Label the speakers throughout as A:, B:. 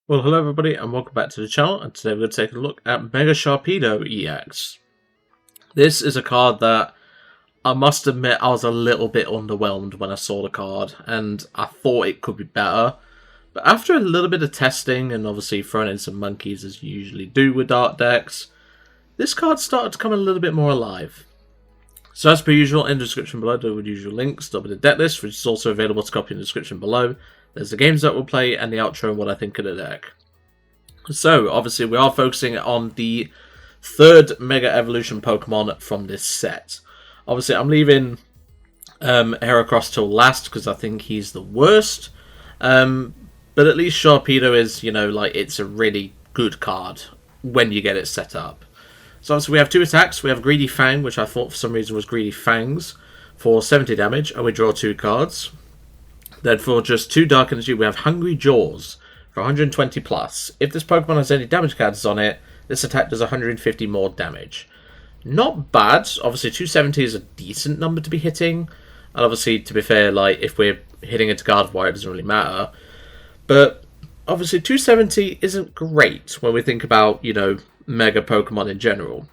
A: Well, hello everybody and welcome back to the channel, and today we're going to take a look at Mega Sharpedo EX. This is a card that I must admit I was a little bit underwhelmed when I saw the card, and I thought it could be better. But after a little bit of testing and obviously throwing in some monkeys as you usually do with dark decks, this card started to come a little bit more alive. So as per usual, in the description below there are the usual links, there'll be the deck list, which is also available to copy in the description below. There's the games that we'll play and the outro and what I think of the deck. So, obviously, we are focusing on the third Mega Evolution Pokemon from this set. Obviously, I'm leaving Heracross till last because I think he's the worst. But at least Sharpedo is, it's a really good card when you get it set up. So, obviously, we have two attacks. We have Greedy Fang, which I thought for some reason was Greedy Fangs, for 70 damage, and we draw two cards. Then for just 2 Dark Energy, we have Hungry Jaws for 120 plus. If this Pokemon has any damage cards on it, this attack does 150 more damage. Not bad. Obviously, 270 is a decent number to be hitting. And obviously, to be fair, if we're hitting into Gardevoir, it doesn't really matter. But obviously, 270 isn't great when we think about, Mega Pokemon in general.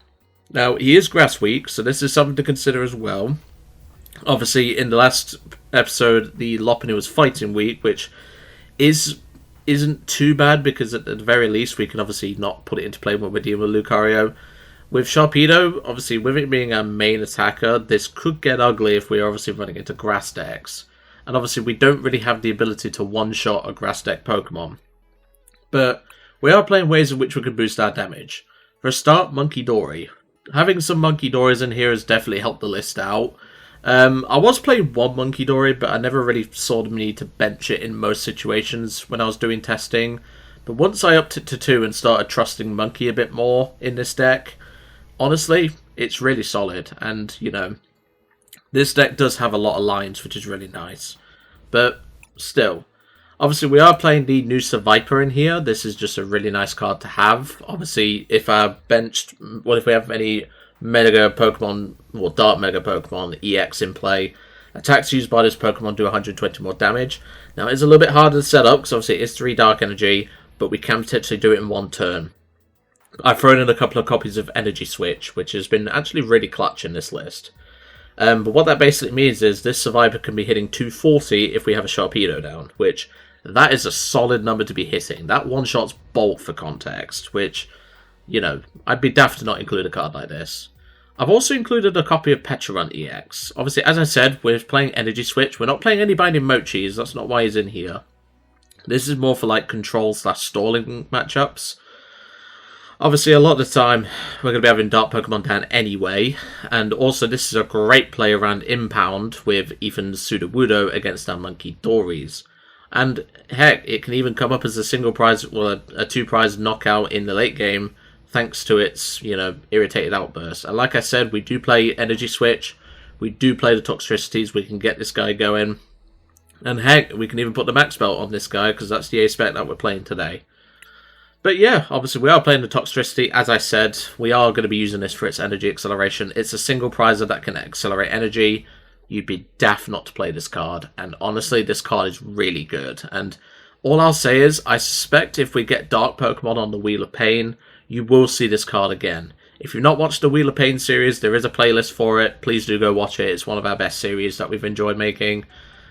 A: Now, he is Grass Weak, so this is something to consider as well. Obviously, in the last episode, the Lopunny was Fighting Weak, which isn't too bad because at the very least we can obviously not put it into play when we're dealing with Lucario. With Sharpedo, obviously with it being our main attacker, this could get ugly if we're obviously running into grass decks. And obviously we don't really have the ability to one-shot a grass deck Pokemon. But we are playing ways in which we can boost our damage. For a start, Munkidori. Having some Munkidoris in here has definitely helped the list out. I was playing one Munkidori, but I never really saw the need to bench it in most situations when I was doing testing. But once I upped it to 2 and started trusting Monkey a bit more in this deck, honestly, it's really solid. And, this deck does have a lot of lines, which is really nice. But still, obviously we are playing the new Seviper in here. This is just a really nice card to have. Obviously, if we have any Mega Pokemon, or Dark Mega Pokemon EX in play, attacks used by this Pokemon do 120 more damage. Now, it's a little bit harder to set up because obviously it is 3 Dark Energy, but we can potentially do it in one turn. I've thrown in a couple of copies of Energy Switch, which has been actually really clutch in this list. But what that basically means is this Survivor can be hitting 240 if we have a Sharpedo down, which that is a solid number to be hitting. That one-shot's Bolt for context, which, I'd be daft to not include a card like this. I've also included a copy of Pecharunt EX. Obviously, as I said, we're playing Energy Switch. We're not playing any Binding Mochis. That's not why he's in here. This is more for control/stalling matchups. Obviously, a lot of the time, we're going to be having Dark Pokemon down anyway. And also, this is a great play around Impound with Ethan's Sudowoodo against our Munkidoris. And heck, it can even come up as a single prize, well, a 2-prize knockout in the late game, thanks to its, irritated outburst. And like I said, we do play Energy Switch. We do play the Toxtricities. We can get this guy going. And heck, we can even put the Max Belt on this guy, because that's the A-Spec that we're playing today. But yeah, obviously we are playing the Toxtricity. As I said, we are going to be using this for its energy acceleration. It's a single prizer that can accelerate energy. You'd be daft not to play this card. And honestly, this card is really good. And all I'll say is, I suspect if we get Dark Pokemon on the Wheel of Pain, you will see this card again. If you've not watched the Wheel of Pain series, there is a playlist for it. Please do go watch it. It's one of our best series that we've enjoyed making.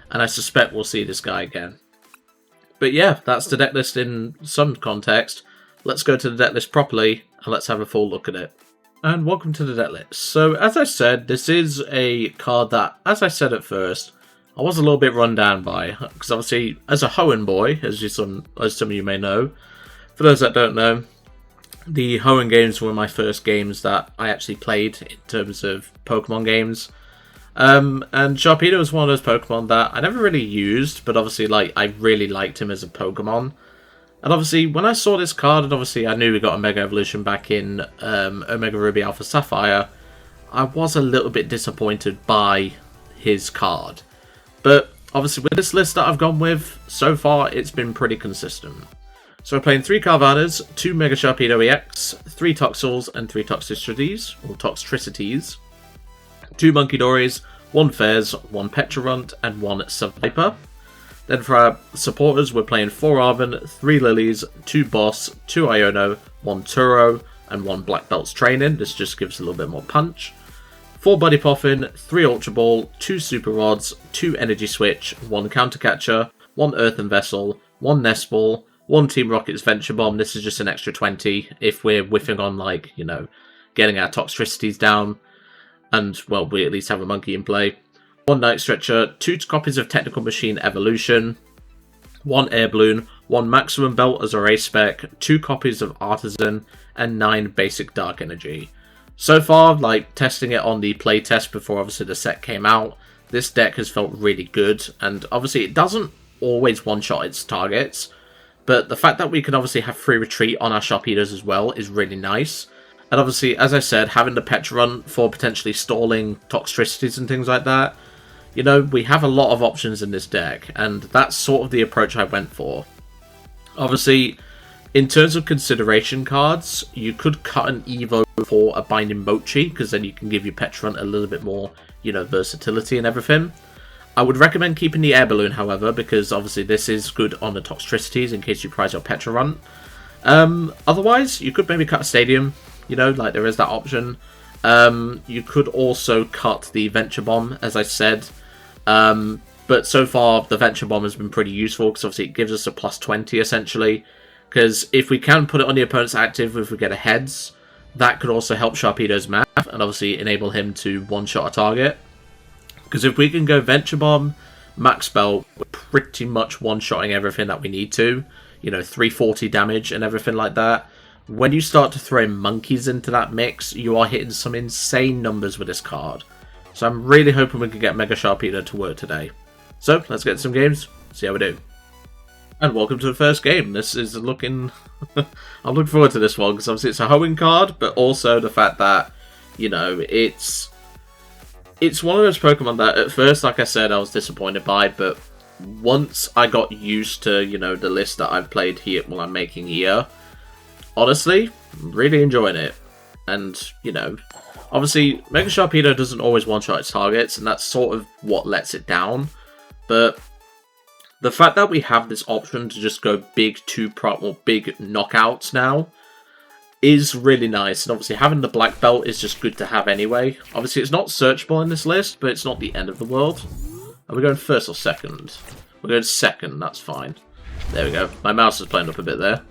A: And I suspect we'll see this guy again. But yeah, that's the deck list in some context. Let's go to the deck list properly, and let's have a full look at it. And welcome to the deck list. So, as I said, this is a card that, as I said at first, I was a little bit run down by. Because obviously, as a Hoenn boy, as some of you may know, for those that don't know, the Hoenn games were my first games that I actually played in terms of Pokemon games. And Sharpedo was one of those Pokemon that I never really used, but obviously, I really liked him as a Pokemon. And obviously, when I saw this card, and obviously I knew we got a Mega Evolution back in Omega Ruby Alpha Sapphire, I was a little bit disappointed by his card. But obviously, with this list that I've gone with, so far, it's been pretty consistent. So we're playing 3 Carvanhas, 2 Mega Sharpedo EX, 3 Toxels, and 3 Toxtricities, 2 Munkidoris, 1 Fez, 1 Pecharunt, and 1 Seviper. Then for our supporters, we're playing 4 Arven, 3 Lilies, 2 Boss, 2 Iono, 1 Turo, and 1 Black Belt's Training. This just gives a little bit more punch. 4 Buddy Poffin, 3 Ultra Ball, 2 Super Rods, 2 Energy Switch, 1 Counter Catcher, 1 Earthen Vessel, 1 Nest Ball, 1 Team Rocket's Venture Bomb. This is just an extra 20 if we're whiffing on, like, you know, getting our Toxtricities down. And, well, we at least have a monkey in play. 1 Night Stretcher, 2 copies of Technical Machine Evolution, 1 Air Balloon, 1 Maximum Belt as our A spec, 2 copies of Artisan, and 9 basic Dark Energy. So far, like, testing it on the playtest before obviously the set came out, this deck has felt really good, and obviously it doesn't always one-shot its targets, but the fact that we can obviously have free retreat on our Sharpedos as well is really nice. And obviously, as I said, having the Pecharunt for potentially stalling Toxtricities and things like that, you know, we have a lot of options in this deck, and that's sort of the approach I went for. Obviously, in terms of consideration cards, you could cut an Evo for a Binding Mochi, because then you can give your Pecharunt a little bit more, you know, versatility and everything. I would recommend keeping the Air Balloon, however, because obviously this is good on the Toxtricities in case you prize your Pecharunt. Otherwise, you could maybe cut a Stadium, you know, like there is that option. You could also cut the Venture Bomb, as I said. But so far, the Venture Bomb has been pretty useful, because obviously it gives us a plus 20, essentially. Because if we can put it on the opponent's active if we get a heads, that could also help Sharpedo's math, and obviously enable him to one-shot a target. Because if we can go Venture Bomb, Max Belt, we're pretty much one-shotting everything that we need to. You know, 340 damage and everything like that. When you start to throw monkeys into that mix, you are hitting some insane numbers with this card. So I'm really hoping we can get Mega Sharpedo to work today. So, let's get some games, see how we do. And welcome to the first game. This is looking... I'm looking forward to this one, because obviously it's a hoeing card, but also the fact that, you know, it's one of those Pokemon that at first, like I said, I was disappointed by, but once I got used to, you know, the list that I've played here, well, I'm making here, honestly, I'm really enjoying it. And, you know, obviously, Mega Sharpedo doesn't always one-shot its targets, and that's sort of what lets it down. But the fact that we have this option to just go big big knockouts now is really nice. And obviously, having the Black Belt is just good to have anyway. Obviously, it's not searchable in this list, but it's not the end of the world. Are we going first or second? We're going second, that's fine. There we go. My mouse is playing up a bit there.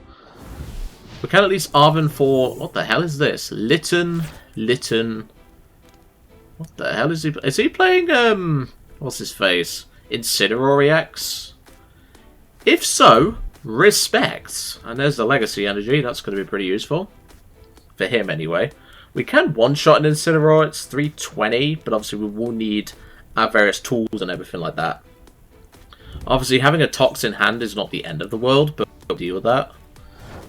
A: We can at least Arven for... What the hell is this? Litten. What the hell is he... Is he playing, what's his face? Incineroar EX? If so, respect. And there's the Legacy Energy. That's going to be pretty useful. For him, anyway. We can one-shot an Incineroar. It's 320, but obviously we will need our various tools and everything like that. Obviously, having a Tox in hand is not the end of the world, but we'll deal with that.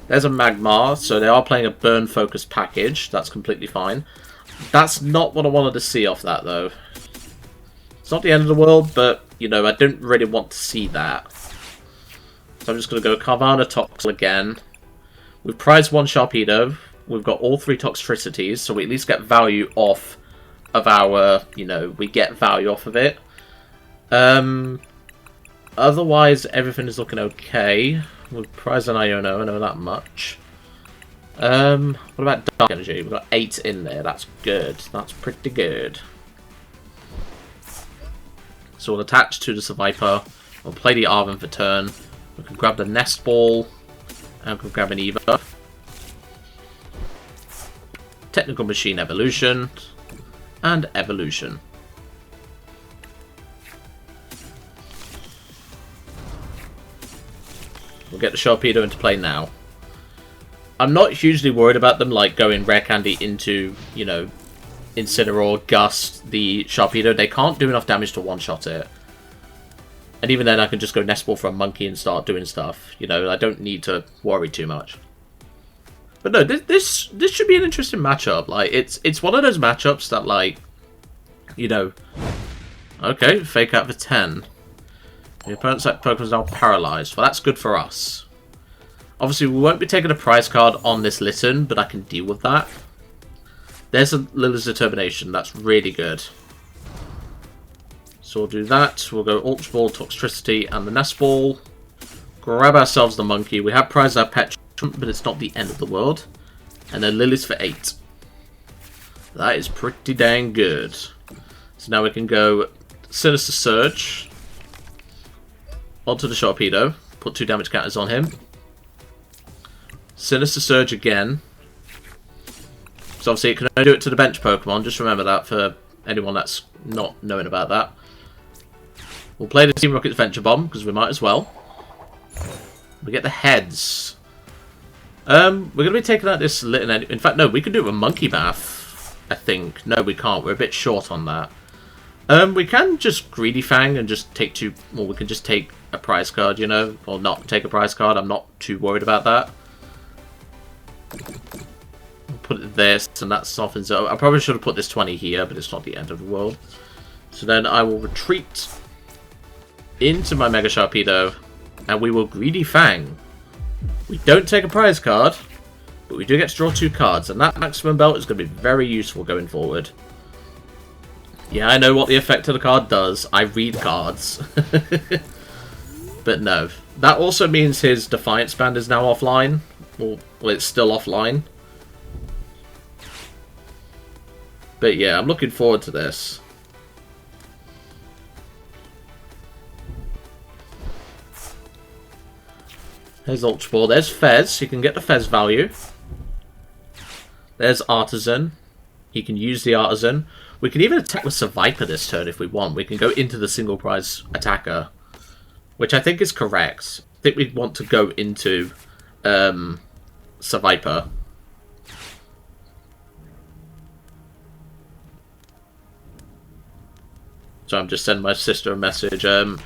A: There's a Magmar, so they are playing a burn-focused package. That's completely fine. That's not what I wanted to see off that, though. It's not the end of the world, but, you know, I don't really want to see that. So I'm just going to go Carvanha Toxel again. We've prized 1 Sharpedo. We've got all 3 Toxtricities, so we at least get value off of our, you know, we get value off of it. Otherwise, everything is looking okay. We've prized an Iono, I know that much. What about Dark Energy? We've got 8 in there, that's good. That's pretty good. So we'll attach to the Seviper. We'll play the Arven for turn. We can grab the Nest Ball. And we can grab an Evo. Technical Machine Evolution. And Evolution. We'll get the Sharpedo into play now. I'm not hugely worried about them like going Rare Candy into, you know, Incineroar, Gust, the Sharpedo. They can't do enough damage to one-shot it. And even then I can just go Nest Ball for a monkey and start doing stuff. You know, I don't need to worry too much. But no, this should be an interesting matchup. Like, it's one of those matchups that, like, you know... Okay, Fake Out for 10. The opponent's Pokemon is now paralyzed. Well, that's good for us. Obviously, we won't be taking a prize card on this Litten, but I can deal with that. There's a Lillie's Determination. That's really good. So we'll do that. We'll go Ultra Ball, Toxtricity, and the Nest Ball. Grab ourselves the monkey. We have prized our Pecharunt, but it's not the end of the world. And then Lilies for 8. That is pretty dang good. So now we can go Sinister Surge onto the Sharpedo. Put 2 damage counters on him. Sinister Surge again. So obviously it can only do it to the bench Pokemon. Just remember that for anyone that's not knowing about that. We'll play the Team Rocket's Venture Bomb, because we might as well. We get the heads. We're going to be taking out this little... In fact, no, we can do it with Monkey Bath, I think. No, we can't. We're a bit short on that. We can just Greedy Fang and just take 2... Well, we can just take a prize card, you know? Or not take a prize card. I'm not too worried about that. I'll put it there, and that softens it. I probably should have put this 20 here, but it's not the end of the world. So then I will retreat into my Mega Sharpedo, and we will Greedy Fang. We don't take a prize card, but we do get to draw 2 cards, and that Maximum Belt is going to be very useful going forward. Yeah, I know what the effect of the card does. I read cards. But no. That also means his Defiance Band is now offline. Well, it's still offline. But yeah, I'm looking forward to this. There's Ultra Ball. There's Fez. You can get the Fez value. There's Artisan. You can use the Artisan. We can even attack with Seviper this turn if we want. We can go into the single prize attacker, which I think is correct. I think we want to go into Seviper. So I'm just sending my sister a message. I'm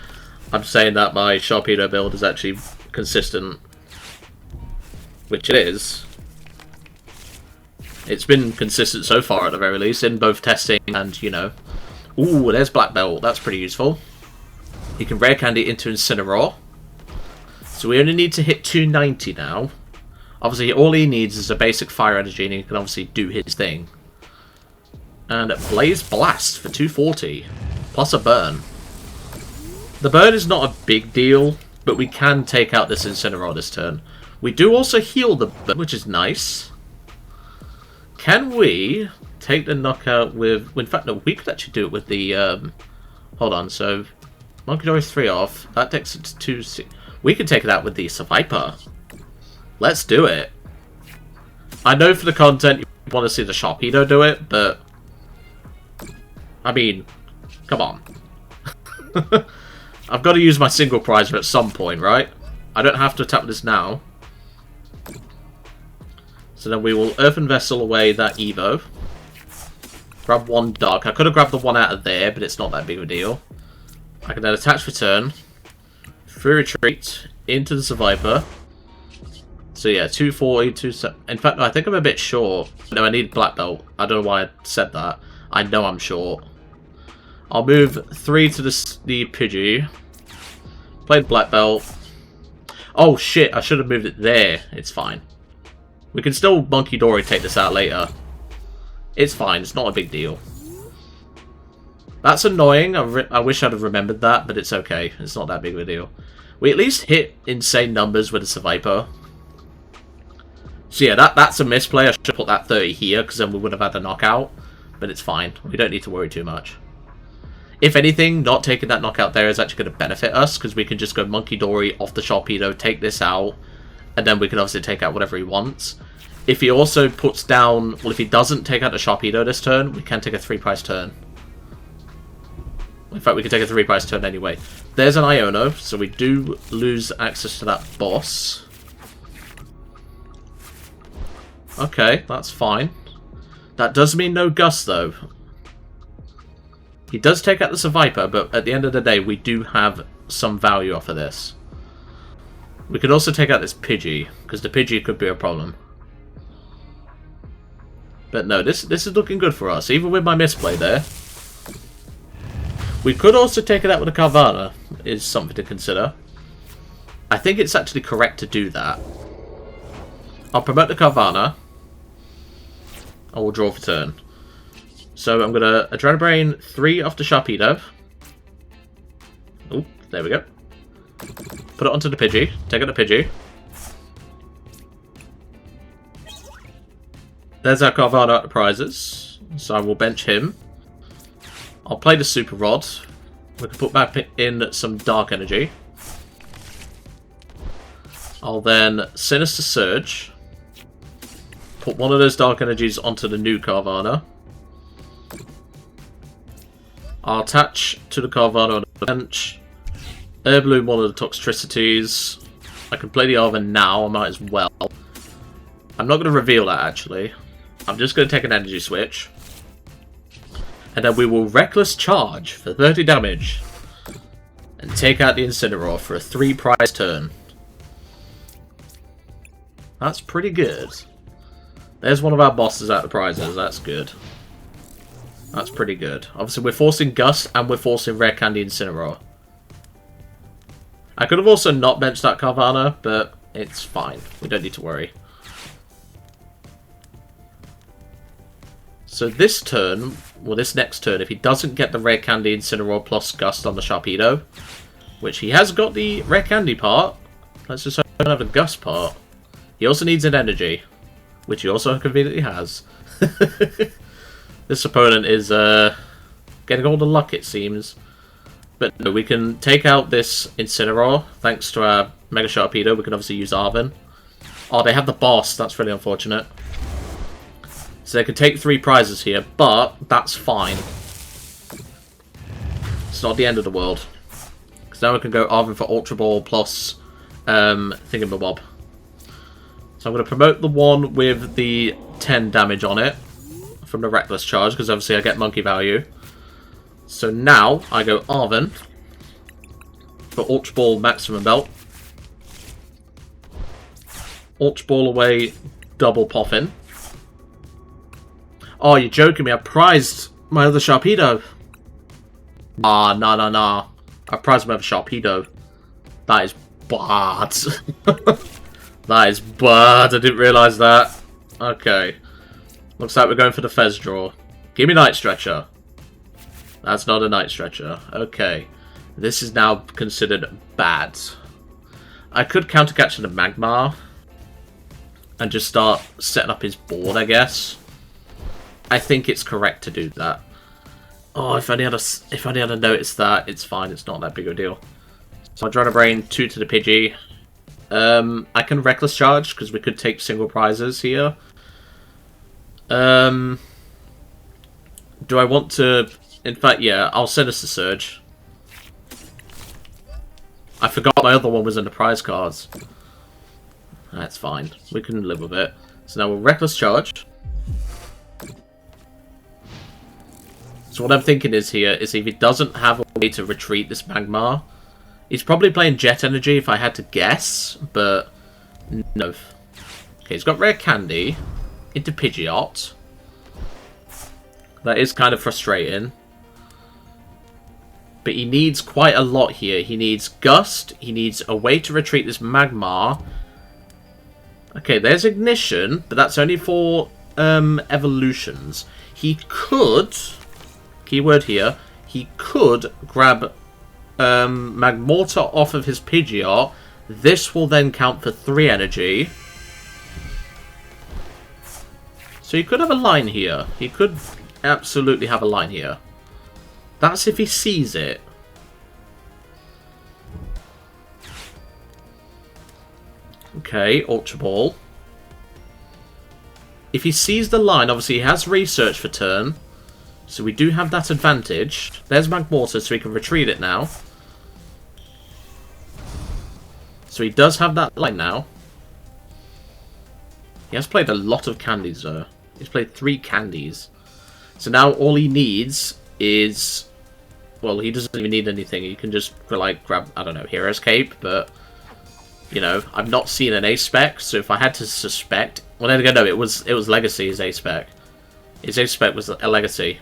A: saying that my Sharpedo build is actually consistent, which it is. It's been consistent so far at the very least, in both testing and, you know. Ooh, there's Black Belt. That's pretty useful. You can Rare Candy into Incineroar. So we only need to hit 290 now. Obviously, all he needs is a basic Fire Energy, and he can obviously do his thing. And Blaze Blast for 240, plus a burn. The burn is not a big deal, but we can take out this Incineroar this turn. We do also heal the burn, which is nice. Can we take the knockout with... In fact, no, we could actually do it with the... hold on, so... Munkidori 3 off. That takes it to 2... We could take it out with the Seviper. Let's do it. I know for the content you want to see the Sharpedo do it, but... I mean, come on. I've got to use my single prizer at some point, right? I don't have to attack this now. So then we will Earthen Vessel away that Evo. Grab 1 Dark. I could have grabbed the one out of there, but it's not that big of a deal. I can then attach return. Free retreat into the Seviper. So yeah, 240, 27. In fact, no, I think I'm a bit short. No, I need Black Belt. I don't know why I said that. I know I'm short. I'll move 3 to the Pidgey. Played Black Belt. Oh shit, I should have moved it there. It's fine. We can still Munkidori take this out later. It's fine, it's not a big deal. That's annoying, I wish I'd have remembered that, but it's okay. It's not that big of a deal. We at least hit insane numbers with a Seviper. So yeah, that's a misplay. I should put that 30 here, because then we would have had the knockout. But it's fine, we don't need to worry too much. If anything, not taking that knockout there is actually going to benefit us, because we can just go Munkidori off the Sharpedo, take this out, and then we can obviously take out whatever he wants. If he also puts down... Well, if he doesn't take out the Sharpedo this turn, we can take a 3-prize turn. In fact, we can take a 3-prize turn anyway. There's an Iono, so we do lose access to that boss. Okay, that's fine. That does mean no Gus, though. He does take out the Seviper, but at the end of the day, we do have some value off of this. We could also take out this Pidgey, because the Pidgey could be a problem. But no, this is looking good for us, even with my misplay there. We could also take it out with a Carvanha, is something to consider. I think it's actually correct to do that. I'll promote the Carvanha. I will draw for turn. So I'm going to Adrenabrain 3 off the Sharpedo. Oh, there we go. Put it onto the Pidgey. Take out the Pidgey. There's our Carvanha at the prizes. So I will bench him. I'll play the Super Rod. We can put back in some Dark Energy. I'll then Sinister Surge. Put one of those Dark Energies onto the new Carvanha. I'll attach to the Carvanha on the bench. Air Balloon one of the Toxtricities. I can play the Arven now, I might as well. I'm not going to reveal that actually. I'm just going to take an Energy Switch. And then we will Reckless Charge for 30 damage. And take out the Incineroar for a 3-prize turn. That's pretty good. There's one of our bosses at the prizes, that's good. That's pretty good. Obviously we're forcing Gust and we're forcing Rare Candy Incineroar. I could have also not benched that Carvanha, but it's fine. We don't need to worry. So this turn, well this next turn, if he doesn't get the Rare Candy Incineroar plus Gust on the Sharpedo, which he has got the Rare Candy part, let's just hope he doesn't have the Gust part. He also needs an Energy, which he also conveniently has. This opponent is getting all the luck, it seems. But no, we can take out this Incineroar, thanks to our Mega Sharpedo. We can obviously use Arven. Oh, they have the boss. That's really unfortunate. So they can take 3 prizes here, but that's fine. It's not the end of the world. Because now we can go Arven for Ultra Ball plus Thingamabob. So I'm going to promote the one with the 10 damage on it from the Reckless Charge, because obviously I get monkey value. So now I go Arven for Ultra Ball Maximum Belt. Ultra Ball away, double Poffin. Oh, you're joking me. I prized my other Sharpedo. Ah, nah. I prized my other Sharpedo. That is bad. That is bad. I didn't realise that. Okay. Looks like we're going for the Fez draw. Give me Night Stretcher. That's not a Night Stretcher. Okay. This is now considered bad. I could counter-catch the Magmar and just start setting up his board, I guess. I think it's correct to do that. Oh, if I only had noticed that, it's fine. It's not that big of a deal. So I'll draw a Brain 2 to the Pidgey. I can Reckless Charge, because we could take single prizes here. Do I want to... In fact, yeah, I'll Sinister Surge. I forgot my other one was in the prize cards. That's fine. We can live with it. So now we'll Reckless Charge. So what I'm thinking is here is if he doesn't have a way to retreat this Magmar, he's probably playing Jet Energy if I had to guess, but no. Okay, he's got Rare Candy into Pidgeot. That is kind of frustrating. But he needs quite a lot here. He needs Gust. He needs a way to retreat this Magmar. Okay, there's Ignition, but that's only for evolutions. He could, keyword here, he could grab Magmortar off of his Pidgeot. This will then count for 3 energy. So he could have a line here. He could absolutely have a line here. That's if he sees it. Okay, Ultra Ball. If he sees the line, obviously he has Research for turn. So we do have that advantage. There's Magmortar, so he can retreat it now. So he does have that line now. He has played a lot of candies though. He's played 3 candies. So now all he needs is... Well, he doesn't even need anything. He can just, like, grab, I don't know, Hero's Cape, but... You know, I've not seen an A-Spec, so if I had to suspect... Well, then again, no, it was Legacy, his A-Spec. His A-Spec was a Legacy.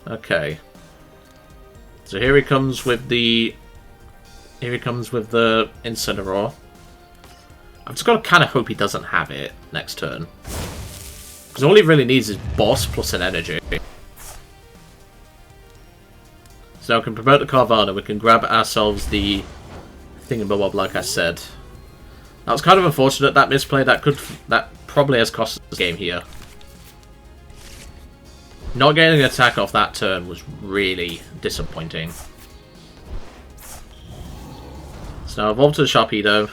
A: Okay. So here he comes with the... Here he comes with the Incineroar. I've just got to kind of hope he doesn't have it next turn. Because all he really needs is Boss plus an energy. So now we can promote the Carvanha. We can grab ourselves the thingamabob, like I said. That was kind of unfortunate, that misplay. That probably has cost us the game here. Not getting an attack off that turn was really disappointing. So now evolve to the Sharpedo.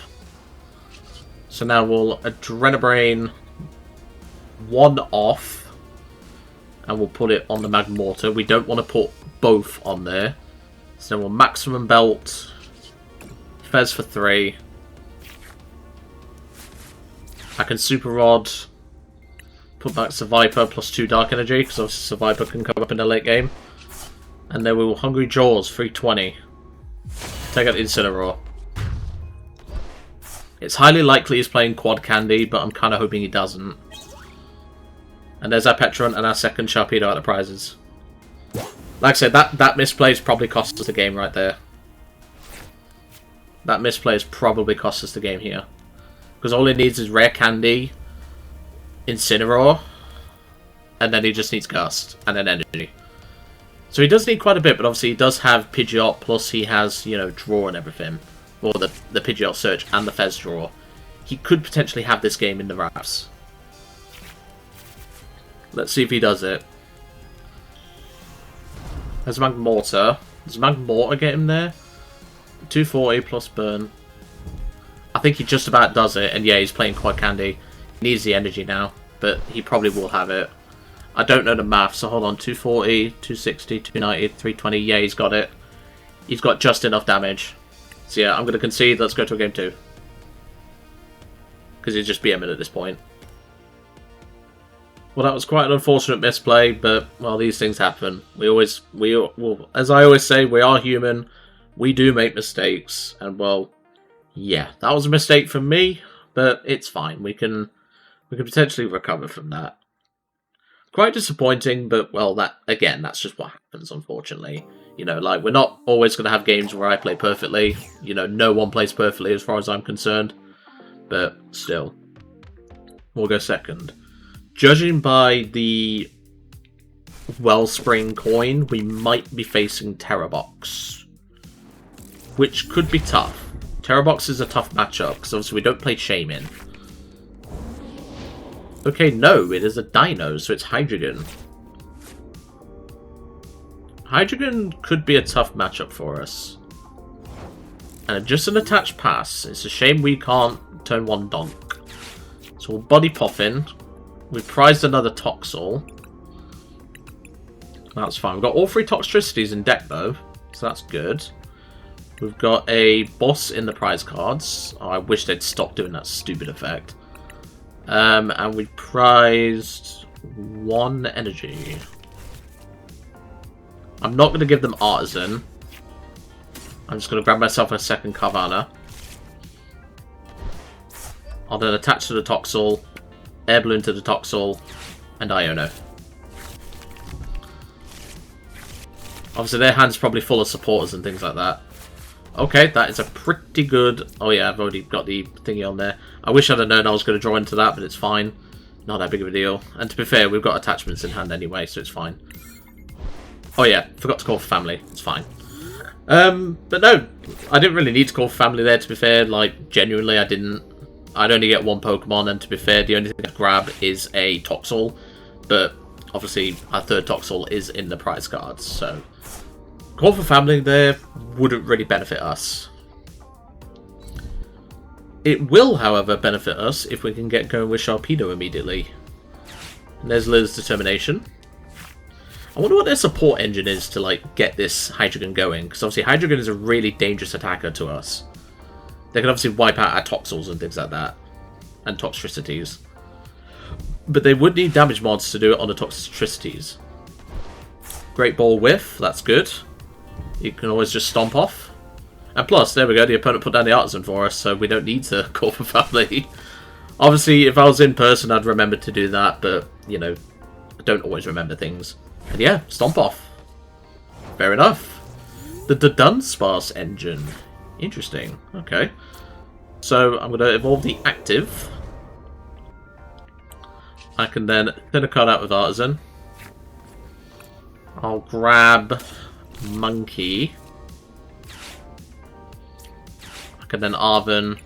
A: So now we'll Adrenabrain 1 off. And we'll put it on the Magmortar. We don't want to put both on there. So we'll Maximum Belt. Fez for 3. I can Super Rod. Put back Seviper plus 2 Dark Energy, because obviously Seviper can come up in the late game. And then we will Hungry Jaws, 320. Take out the Incineroar. It's highly likely he's playing Quad Candy, but I'm kind of hoping he doesn't. And there's our Pecharunt and our second Sharpedo out of prizes. Like I said, that misplay's probably cost us the game right there. That misplay has probably cost us the game here. Because all he needs is Rare Candy, Incineroar, and then he just needs Gust, and then Energy. So he does need quite a bit, but obviously he does have Pidgeot, plus he has, you know, Draw and everything. Or the Pidgeot Search and the Fez Draw. He could potentially have this game in the wraps. Let's see if he does it. There's Magmortar. Does Magmortar get him there? 240 plus burn. I think he just about does it, and yeah, he's playing Quad Candy. He needs the energy now, but he probably will have it. I don't know the math, so hold on. 240, 260, 290, 320. Yeah, he's got it. He's got just enough damage. So yeah, I'm going to concede. Let's go to a game 2. Because he's just BMing at this point. Well, that was quite an unfortunate misplay, but, well, these things happen. As I always say, we are human. We do make mistakes, and, well, yeah, that was a mistake from me, but it's fine. We can potentially recover from that. Quite disappointing, but, well, that's just what happens, unfortunately. You know, like, we're not always going to have games where I play perfectly. You know, no one plays perfectly as far as I'm concerned. But, still. We'll go second. Judging by the Wellspring coin, we might be facing Terrabox. Which could be tough. Terrabox is a tough matchup, because obviously we don't play Shaman. Okay, no, it is a Dino, so it's Hydreigon. Hydreigon could be a tough matchup for us. And just an attached pass. It's a shame we can't turn 1 Donk. So we'll Body Poffin. We've prized another Toxel. That's fine. We've got all 3 Toxtricities in deck, though. So that's good. We've got a boss in the prize cards. Oh, I wish they'd stop doing that stupid effect. And we prized 1 energy. I'm not going to give them Artisan. I'm just going to grab myself a second Carvanha. I'll then attach to the Toxel, Air Balloon to the Toxel, and Iono. Obviously their hand's probably full of supporters and things like that. Okay, that is a pretty good... Oh yeah, I've already got the thingy on there. I wish I'd have known I was going to draw into that, but it's fine. Not that big of a deal. And to be fair, we've got attachments in hand anyway, so it's fine. Oh yeah, forgot to call for family. It's fine. But no, I didn't really need to call for family there, to be fair. Like, genuinely, I didn't. I'd only get 1 Pokemon, and to be fair, the only thing I grab is a Toxel. But, obviously, our 3rd Toxel is in the prize cards, so... Call for family there wouldn't really benefit us. It will, however, benefit us if we can get going with Sharpedo immediately. And there's Lillie's Determination. I wonder what their support engine is to, like, get this Hydreigon going. Because obviously Hydreigon is a really dangerous attacker to us. They can obviously wipe out our Toxels and things like that. And Toxtricities. But they would need damage mods to do it on the Toxtricities. Great Ball Whiff, that's good. You can always just stomp off. And plus, there we go, the opponent put down the Artisan for us, so we don't need to call for family. Obviously, if I was in person, I'd remember to do that, but, you know, I don't always remember things. And yeah, stomp off. Fair enough. The Dunsparce engine. Interesting. Okay. So, I'm going to evolve the active. I can then thin a card out with Artisan. I'll grab Monkey. I can then Arven.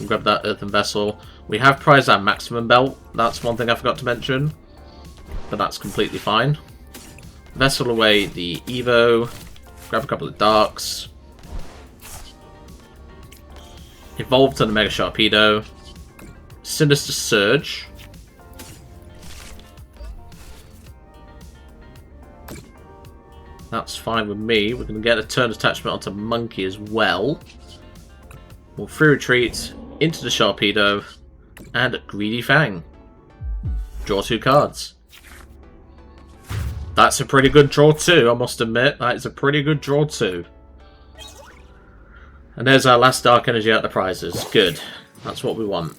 A: Grab that Earthen Vessel. We have prized our Maximum Belt. That's one thing I forgot to mention. But that's completely fine. Vessel away the Evo. Grab a couple of Darks. Evolve to the Mega Sharpedo. Sinister Surge. That's fine with me. We're going to get a turn attachment onto Monkey as well. We'll free retreat into the Sharpedo and Greedy Fang. Draw 2 cards. That's a pretty good draw too, I must admit. That is a pretty good draw too. And there's our last Dark Energy out of the prizes. Good. That's what we want.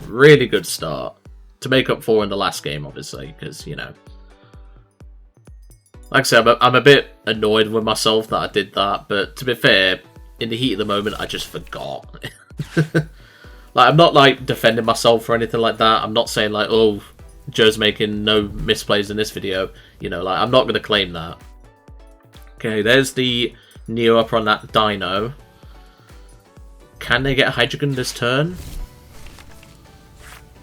A: Really good start. To make up for in the last game, obviously, because, you know. Like I said, I'm a bit annoyed with myself that I did that, but to be fair, in the heat of the moment, I just forgot. Like, I'm not, like, defending myself or anything like that. I'm not saying, like, oh, Joe's making no misplays in this video. You know, like, I'm not going to claim that. Okay, there's the Neo up on that Dino. Can they get Hydreigon this turn?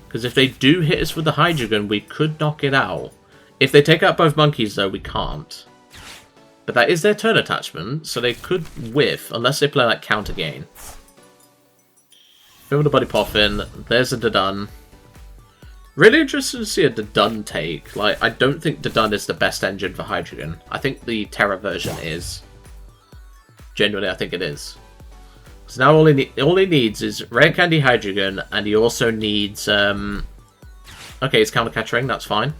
A: Because if they do hit us with the Hydreigon, we could knock it out. If they take out both monkeys, though, we can't. But that is their turn attachment, so they could whiff, unless they play, like, counter gain. Buddy-Buddy Poffin. There's a Dodun. Really interested to see a Dodun take. Like, I don't think Dodun is the best engine for Hydreigon. I think the Terra version is. Genuinely, I think it is. So now all he needs is Rare Candy Hydreigon, and he also needs... Okay, it's Counter Catching, that's fine.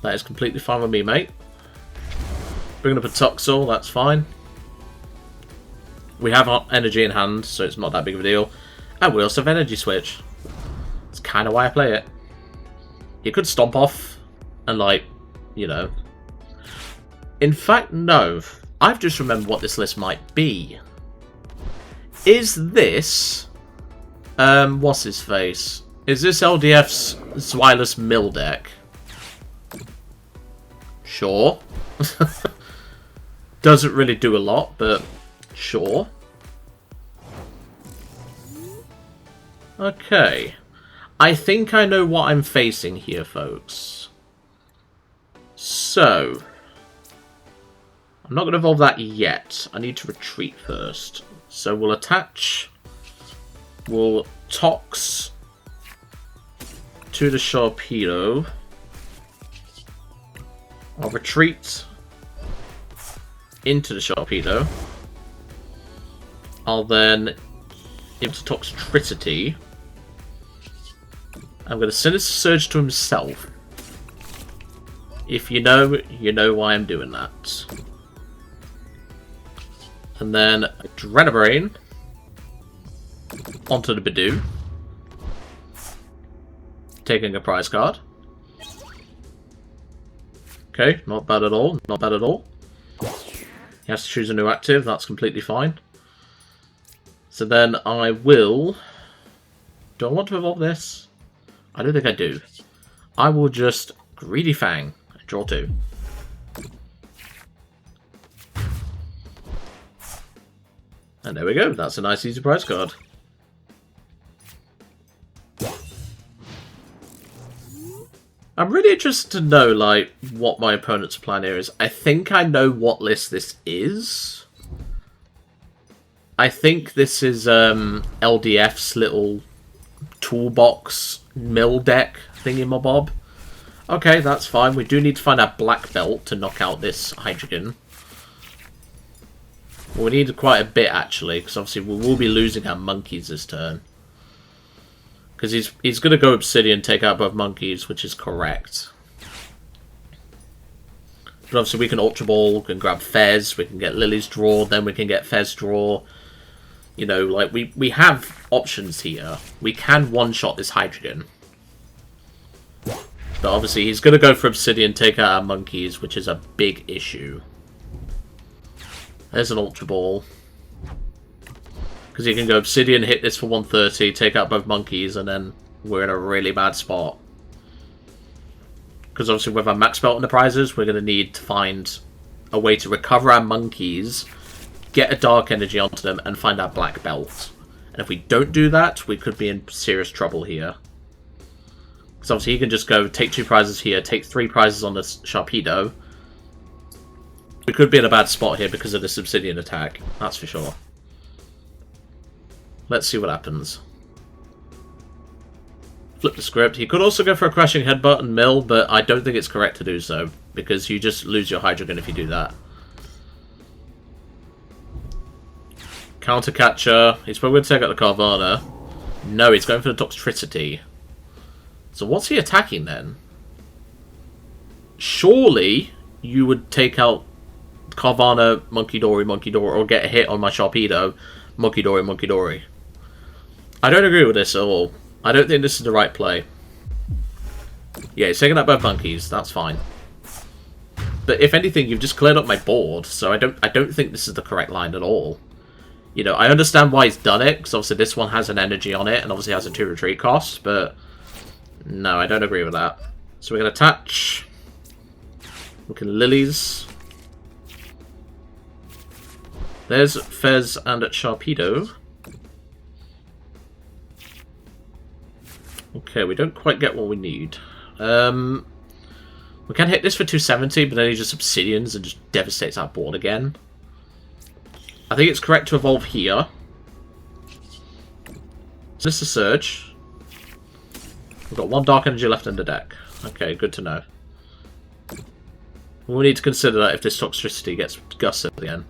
A: That is completely fine with me, mate. Bringing up a Toxel, that's fine. We have our energy in hand, so it's not that big of a deal. And we also have Energy Switch. That's kind of why I play it. You could Stomp off and, like, you know. In fact, no. I've just remembered what this list might be. Is this... what's his face? Is this LDF's Zweilous Mill deck? Sure. Doesn't really do a lot, but sure. Okay. I think I know what I'm facing here, folks. So... I'm not going to evolve that yet. I need to retreat first. So we'll attach... We'll Tox to the Sharpedo. I'll retreat into the Sharpedo. I'll then into Toxtricity. I'm going to Sinister Surge to himself. If you know, you know why I'm doing that. And then Adrenabrain onto the Bidoof. Taking a prize card. Okay, not bad at all, not bad at all. He has to choose a new active, that's completely fine. So then I will... Do I want to evolve this? I don't think I do. I will just Greedy Fang, draw 2. And there we go, that's a nice easy prize card. I'm really interested to know, like, what my opponent's plan here is. I think I know what list this is. I think this is LDF's little toolbox mill deck thingy-mabob. Okay, that's fine. We do need to find our black belt to knock out this Hydreigon. Well, we need quite a bit, actually, because obviously we will be losing our monkeys this turn. Because he's going to go Obsidian, take out both monkeys, which is correct. But obviously we can Ultra Ball, we can grab Fez, we can get Lillie's draw, then we can get Fez draw. You know, like, we have options here. We can one-shot this Hydreigon. But obviously he's going to go for Obsidian, take out our monkeys, which is a big issue. There's an Ultra Ball. Because you can go Obsidian, hit this for 130, take out both monkeys, and then we're in a really bad spot. Because obviously with our max belt enterprises, we're going to need to find a way to recover our monkeys, get a dark energy onto them, and find our black belt. And if we don't do that, we could be in serious trouble here. Because obviously he can just go take 2 prizes here, take 3 prizes on this Sharpedo. We could be in a bad spot here because of this Obsidian attack, that's for sure. Let's see what happens. Flip the script. He could also go for a crashing headbutt and mill, but I don't think it's correct to do so, because you just lose your Hydreigon if you do that. Counter catcher. He's probably going to take out the Carvanha. No, he's going for the Toxtricity. So what's he attacking then? Surely you would take out Carvanha, Munkidori, or get a hit on my Sharpedo, Munkidori. I don't agree with this at all. I don't think this is the right play. Yeah, he's taking out both monkeys. That's fine. But if anything, you've just cleared up my board, so I don't think this is the correct line at all. You know, I understand why he's done it, because obviously this one has an energy on it, and obviously has a 2 retreat cost, but no, I don't agree with that. So we're going to attach. We can Lilies. There's Fez and Sharpedo. Okay, we don't quite get what we need. We can hit this for 270, but then he just Obsidians and just devastates our board again. I think it's correct to evolve here. So this is a Surge. We've got 1 Dark Energy left in the deck. Okay, good to know. We'll need to consider that if this Toxtricity gets gusted again.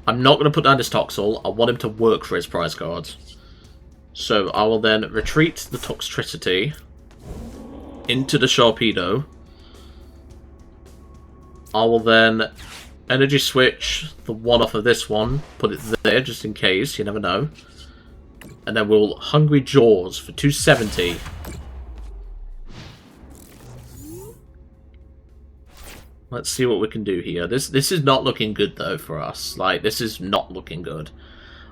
A: I'm not going to put down this Toxel. I want him to work for his prize cards. So I will then retreat the Toxtricity into the Sharpedo. I will then Energy Switch the one off of this one, put it there just in case, you never know. And then we'll Hungry Jaws for 270. Let's see what we can do here. This is not looking good though for us. Like, this is not looking good.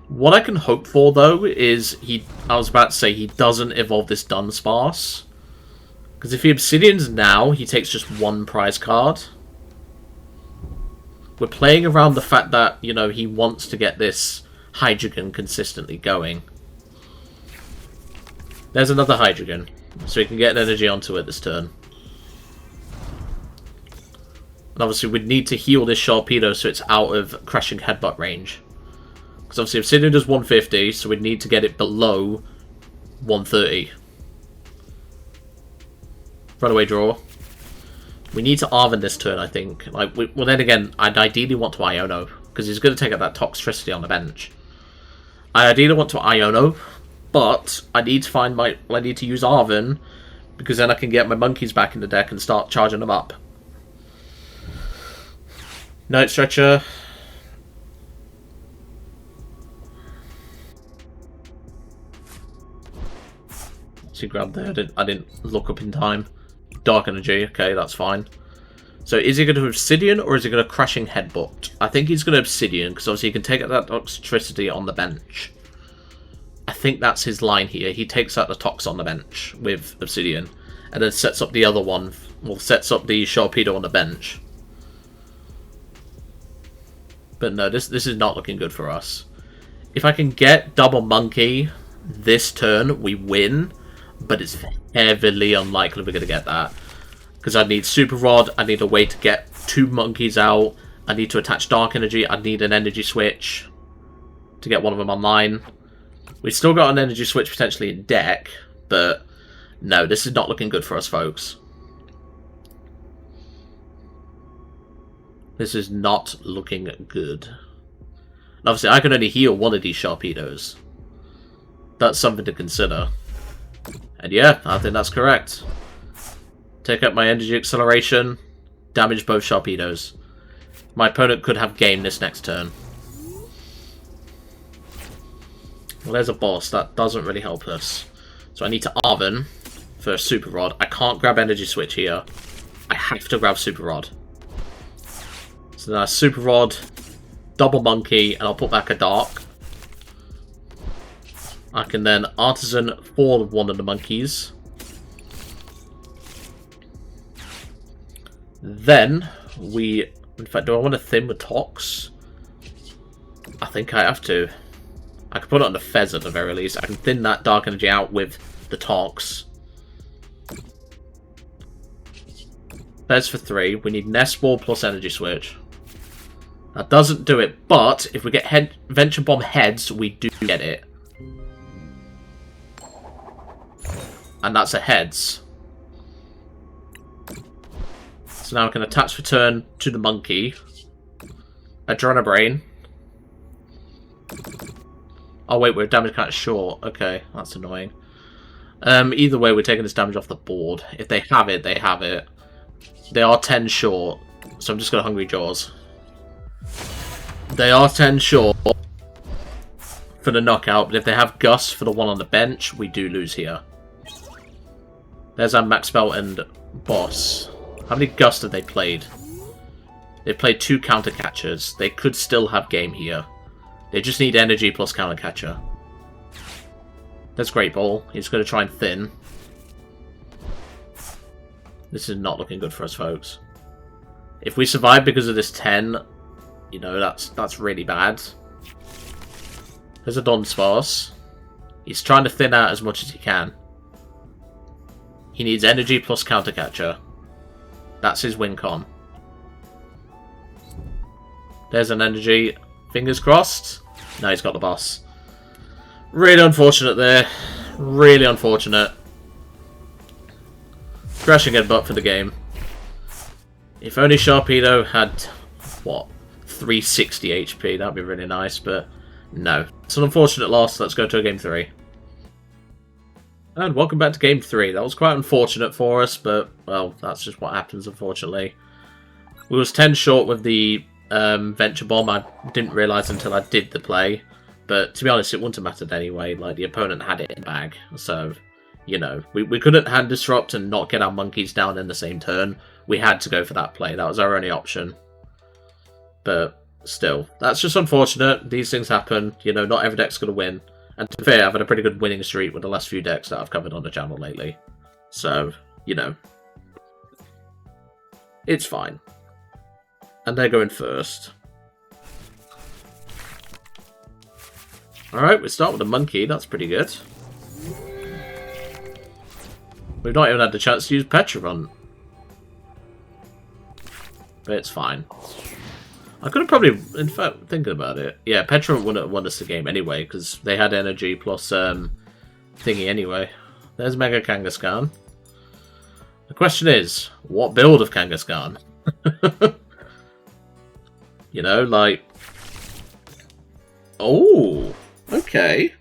A: What I can hope for, though, is I was about to say he doesn't evolve this Dunsparce. Because if he Obsidians now, he takes just 1 prize card. We're playing around the fact that, you know, he wants to get this Hydreigon consistently going. There's another Hydreigon, so he can get an energy onto it this turn. And obviously we'd need to heal this Sharpedo so it's out of crashing headbutt range. Because obviously Obsidian does 150, so we'd need to get it below 130. Runaway draw. We need to Arven this turn, I think. Like, well, then again, I'd ideally want to Iono, because he's going to take out that Toxtricity on the bench. I ideally want to Iono, but I need to find I need to use Arven, because then I can get my monkeys back in the deck and start charging them up. Night Stretcher. So grab there. I didn't look up in time. Dark Energy. Okay, that's fine. So is he going to Obsidian or is he going to Crashing Headbutt? I think he's going to Obsidian because obviously he can take out that Toxtricity on the bench. I think that's his line here. He takes out the Tox on the bench with Obsidian and then sets up the other one. Well, sets up the Sharpedo on the bench. But no, this is not looking good for us. If I can get double monkey this turn, we win. But it's heavily unlikely we're going to get that. Because I need Super Rod, I need a way to get 2 monkeys out, I need to attach Dark Energy, I need an Energy Switch to get one of them online. We've still got an Energy Switch potentially in deck, but no, this is not looking good for us, folks. This is not looking good. And obviously, I can only heal one of these Sharpedos. That's something to consider. And yeah, I think that's correct. Take out my Energy Acceleration, damage both Sharpedos. My opponent could have game this next turn. Well, there's a boss. That doesn't really help us. So I need to Arven for a Super Rod. I can't grab Energy Switch here. I have to grab Super Rod. So now Super Rod, double monkey, and I'll put back a Dark. I can then Artisan for one of the monkeys. Then we... In fact, do I want to thin with Tox? I think I have to. I can put it on the Fez at the very least. I can thin that Dark Energy out with the Tox. Fez for 3. We need Nest Ball plus Energy Switch. That doesn't do it, but if we get Venture Bomb heads, we do get it. And that's a heads. So now I can attach return to the monkey. Adrenabrain. Oh wait, we're damage count short. Okay, that's annoying. Either way, we're taking this damage off the board. If they have it, they have it. They are 10 short, so I'm just going to Hungry Jaws. They are 10 short for the knockout, but if they have Gus for the one on the bench, we do lose here. There's our Max Belt and Boss. How many Gus have they played? They've played 2 counter catchers. They could still have game here. They just need energy plus counter catcher. That's Great Ball. He's going to try and thin. This is not looking good for us, folks. If we survive because of this 10, you know, that's really bad. There's a Dunsparce. He's trying to thin out as much as he can. He needs energy plus counter catcher. That's his win con. There's an energy. Fingers crossed. No, he's got the boss. Really unfortunate there. Really unfortunate. Crashing headbutt for the game. If only Sharpedo had, what, 360 HP, that'd be really nice, but no. It's an unfortunate loss. Let's go to game 3. And welcome back to game 3. That was quite unfortunate for us, but, well, that's just what happens, unfortunately. We was 10 short with the Venture Bomb. I didn't realise until I did the play, but to be honest, it wouldn't have mattered anyway. Like, the opponent had it in the bag, so... You know, we couldn't hand disrupt and not get our monkeys down in the same turn. We had to go for that play. That was our only option. But still, that's just unfortunate. These things happen. You know, not every deck's going to win. And to be fair, I've had a pretty good winning streak with the last few decks that I've covered on the channel lately. So, you know, it's fine. And they're going first. Alright, we start with a monkey. That's pretty good. We've not even had the chance to use Pecharunt. But it's fine. I could have probably, in fact, thinking about it. Yeah, Pecharunt wouldn't have won us the game anyway, because they had energy plus thingy anyway. There's Mega Kangaskhan. The question is, what build of Kangaskhan? You know, like... Oh, okay.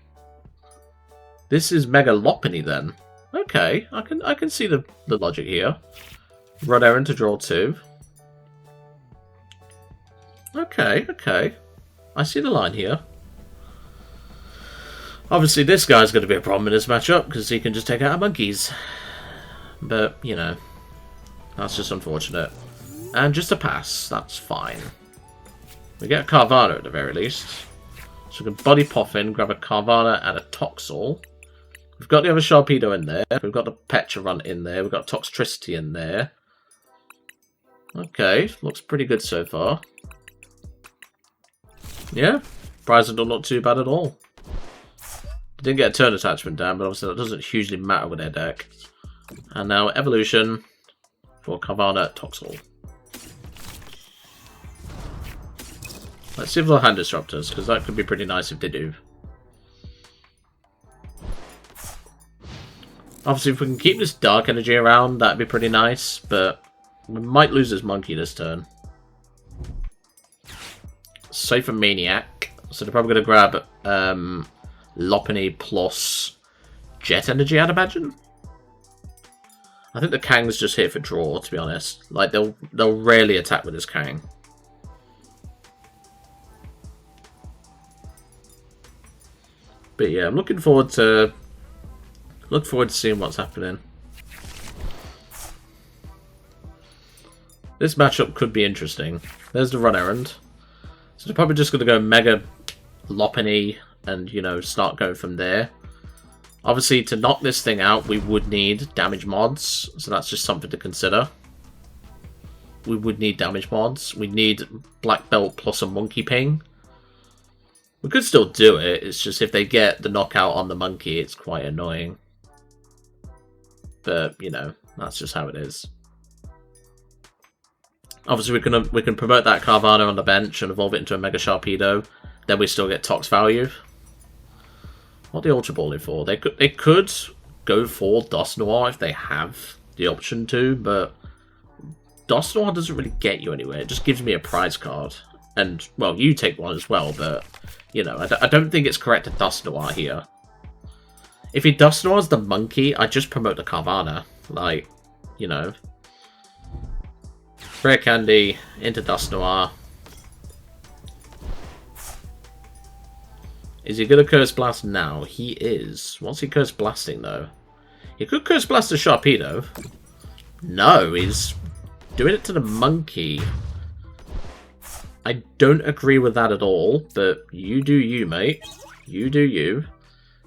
A: This is Mega Lopunny then. Okay, I can see the logic here. Run errand to draw 2. Okay. I see the line here. Obviously, this guy's going to be a problem in this matchup, because he can just take out our monkeys. But, you know, that's just unfortunate. And just a pass, that's fine. We get a Carvanha at the very least. So we can Buddy Poffin, grab a Carvanha and a Toxel. We've got the other Sharpedo in there. We've got the Pecharunt in there. We've got Toxtricity in there. Okay, looks pretty good so far. Yeah, prize and not too bad at all. Didn't get a turn attachment down, but obviously that doesn't hugely matter with their deck. And now Evolution for Carvanha Toxel. Let's see if they'll hand disruptors, because that could be pretty nice if they do. Obviously, if we can keep this dark energy around, that'd be pretty nice, but we might lose this monkey this turn. Safer Maniac, so they're probably going to grab Lopunny plus Jet Energy, I'd imagine. I think the Kang's just here for draw, to be honest. Like, they'll rarely attack with this Kang. But yeah, I'm looking forward to seeing what's happening. This matchup could be interesting. There's the run errand. So they're probably just going to go Mega Lopunny and, you know, start going from there. Obviously, to knock this thing out, we would need damage mods. So that's just something to consider. we would need damage mods. We need Black Belt plus a Monkey Ping. We could still do it, it's just if they get the knockout on the Monkey, it's quite annoying. But, you know, that's just how it is. Obviously, we can promote that Carvanha on the bench and evolve it into a Mega Sharpedo. Then we still get Tox value. What are they Ultra Balling for? They could go for Dusknoir if they have the option to, but Dusknoir doesn't really get you anywhere. It just gives me a prize card. And, well, you take one as well, but, you know, I don't think it's correct to Dusknoir here. If he Dusknoir's the Monkey, I just promote the Carvanha. Like, you know. Rare Candy into Dusknoir. Is he going to Curse Blast now? He is. What's he Curse Blasting, though? He could Curse Blast a Sharpedo. No, he's doing it to the Monkey. I don't agree with that at all, but you do you, mate. You do you.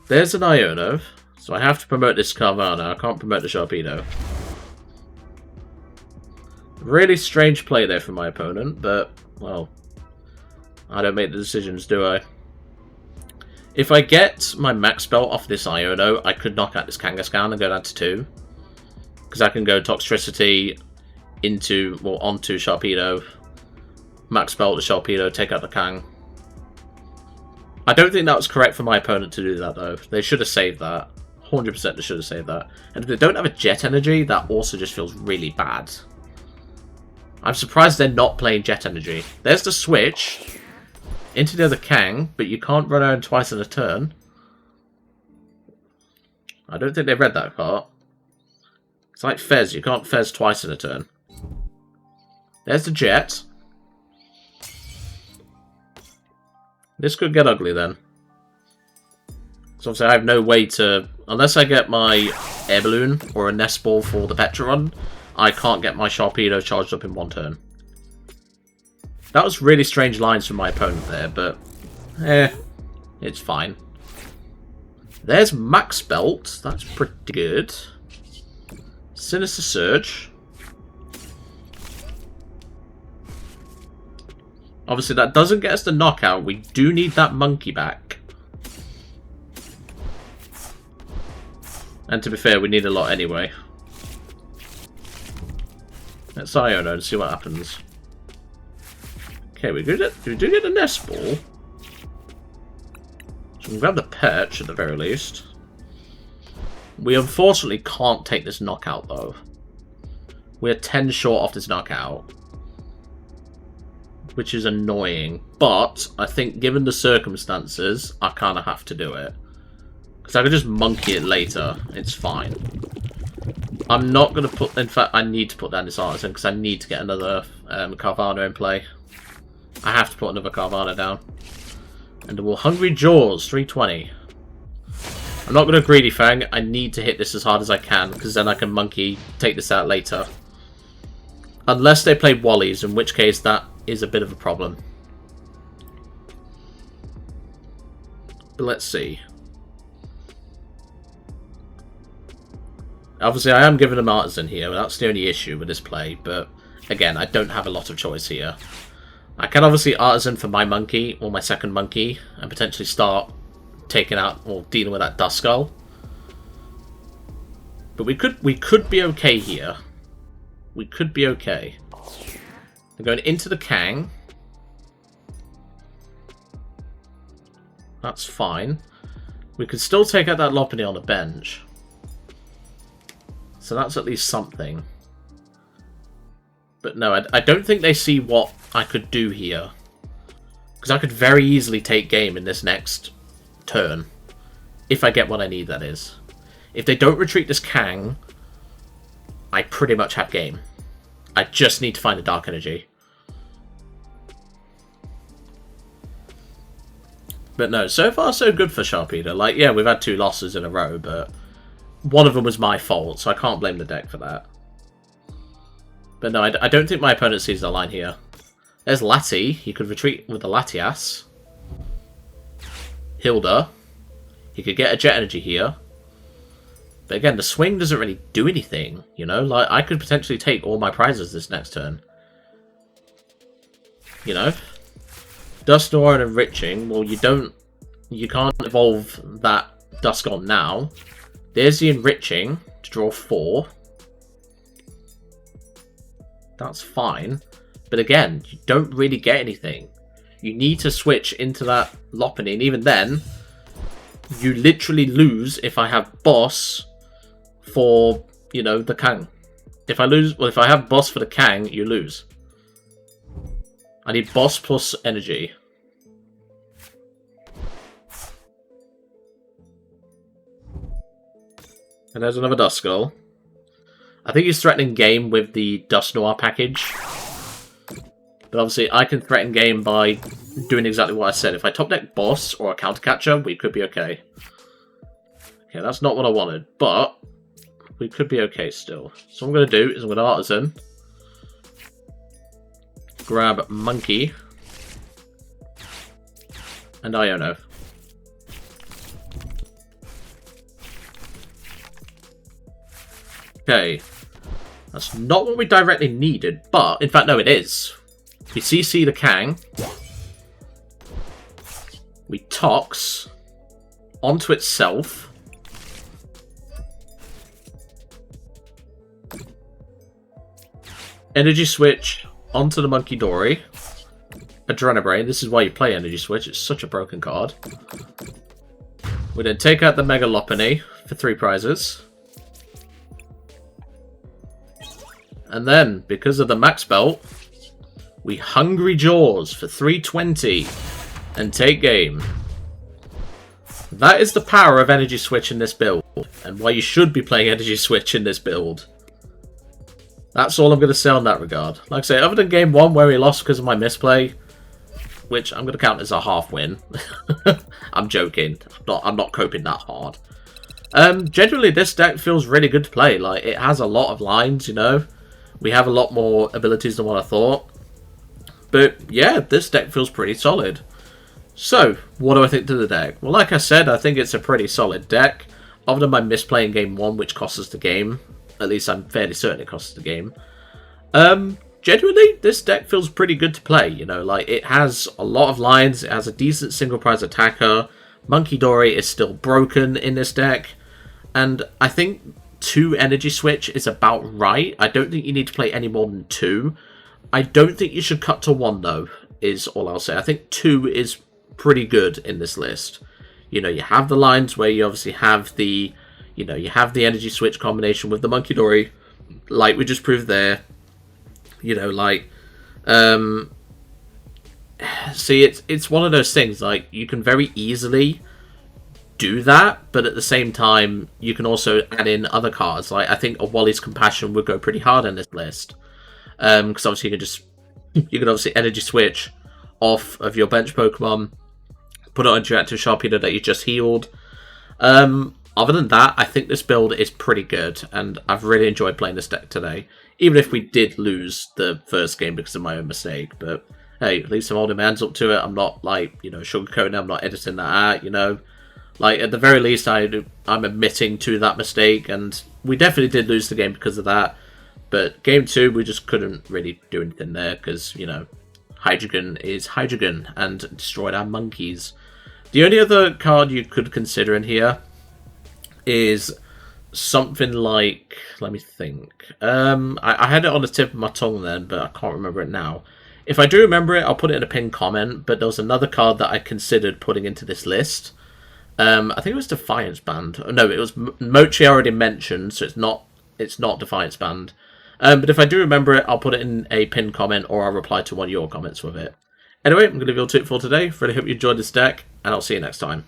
A: There's an Iono, so I have to promote this Carvanha. I can't promote the Sharpedo. Really strange play there from my opponent, but, well, I don't make the decisions, do I? If I get my max belt off this Iono, I could knock out this Kangaskhan and go down to 2. Because I can go Toxtricity into, well, onto Sharpedo, max belt the Sharpedo, take out the Kang. I don't think that was correct for my opponent to do that, though. They should have saved that. 100% they should have saved that. And if they don't have a Jet Energy, that also just feels really bad. I'm surprised they're not playing Jet Energy. There's the switch into the other Kang, but you can't run around twice in a turn. I don't think they've read that part. It's like Fez, you can't Fez twice in a turn. There's the Jet. This could get ugly then. So obviously I have no way to... Unless I get my Air Balloon or a Nest Ball for the Pecharunt, I can't get my Sharpedo charged up in one turn. That was really strange lines from my opponent there, but... it's fine. There's Max Belt. That's pretty good. Sinister Surge. Obviously that doesn't get us the knockout. We do need that Monkey back. And to be fair, we need a lot anyway. Let's Iono and see what happens. Okay, we do get a Nest Ball. So we can grab the Perch at the very least. We unfortunately can't take this knockout though. We're 10 short off this knockout. Which is annoying. But I think given the circumstances, I kind of have to do it. Because I could just monkey it later. It's fine. I'm not going to put... In fact, I need to put down this Artisan because I need to get another Carvanha in play. I have to put another Carvanha down. And we'll Hungry Jaws, 320. I'm not going to Greedy Fang. I need to hit this as hard as I can because then I can monkey take this out later. Unless they play Wallies, in which case that is a bit of a problem. But let's see. Obviously, I am giving them Artisan here. That's the only issue with this play. But, again, I don't have a lot of choice here. I can obviously Artisan for my monkey, or my second monkey, and potentially start taking out, or dealing with that Duskull. But we could be okay here. We could be okay. We're going into the Kang. That's fine. We could still take out that Lopunny on the bench. So that's at least something. But no, I don't think they see what I could do here. Because I could very easily take game in this next turn. If I get what I need, that is. If they don't retreat this Kang, I pretty much have game. I just need to find a Dark Energy. But no, so far so good for Sharpedo. Like, yeah, we've had 2 losses in a row, but one of them was my fault, so I can't blame the deck for that. But no, I don't think my opponent sees the line here. There's Lati. He could retreat with the Latias. Hilda. He could get a Jet Energy here. But But again, the swing doesn't really do anything, you know? Like, I could potentially take all my prizes this next turn. you know. Dusknoir and Enriching, well, you can't evolve that Duskon now. There's the Enriching to draw 4. That's fine. But again, you don't really get anything. You need to switch into that Lopunny, and even then, you literally lose if I have Boss for, you know, the Kang. If I have Boss for the Kang, you lose. I need Boss plus Energy. And there's another Duskull. I think he's threatening game with the Dusknoir package. But obviously, I can threaten game by doing exactly what I said. If I top deck Boss or a Counter Catcher, we could be okay. Okay, that's not what I wanted, but we could be okay still. So what I'm going to do is I'm going to Artisan. Grab Monkey. And Iono. Okay. That's not what we directly needed, but in fact, no, it is. We CC the Kang. We Tox onto itself. Energy Switch onto the Munkidori. Adrenabrain. This is why you play Energy Switch. It's such a broken card. We then take out the Mega Lopunny for 3 prizes. And then, because of the Max Belt, we Hungry Jaws for 320 and take game. That is the power of Energy Switch in this build, and why you should be playing Energy Switch in this build. That's all I'm going to say on that regard. Like I say, other than game 1 where we lost because of my misplay, which I'm going to count as a half win. I'm joking. I'm not coping that hard. Generally, this deck feels really good to play. Like, it has a lot of lines, you know. We have a lot more abilities than what I thought. But yeah, this deck feels pretty solid. So, what do I think to the deck? Well, like I said, I think it's a pretty solid deck. Other than my misplay in game 1, which cost us the game. At least I'm fairly certain it cost us the game. Genuinely, this deck feels pretty good to play. You know, like, it has a lot of lines. It has a decent single prize attacker. Munkidori is still broken in this deck. And I think 2 Energy Switch is about right. I don't think you need to play any more than 2. I don't think you should cut to 1, though, is all I'll say. I think 2 is pretty good in this list. You know, you have the lines where you obviously have the, you know, you have the Energy Switch combination with the Munkidori, like we just proved there. You know, like, see, it's one of those things, like, you can very easily do that, but at the same time, you can also add in other cards. Like, I think a Wally's Compassion would go pretty hard in this list. Because obviously you can obviously Energy Switch off of your bench Pokemon, put it on your active Sharpedo that you just healed. Other than that, I think this build is pretty good, and I've really enjoyed playing this deck today. Even if we did lose the first game because of my own mistake, but hey, at least I'm holding my hands up to it. I'm not, like, you know, sugarcoating it. I'm not editing that out, you know. Like, at the very least, I'm admitting to that mistake, and we definitely did lose the game because of that. But game 2, we just couldn't really do anything there because, you know, Hydreigon is Hydreigon and destroyed our monkeys. The only other card you could consider in here is something like, let me think. I had it on the tip of my tongue then, but I can't remember it now. If I do remember it, I'll put it in a pinned comment, but there was another card that I considered putting into this list. I think it was Defiance Band. No, it was Mochi I already mentioned, so it's not Defiance Band. But if I do remember it, I'll put it in a pinned comment, or I'll reply to one of your comments with it. Anyway, I'm going to leave it all to it for today. Really hope you enjoyed this deck, and I'll see you next time.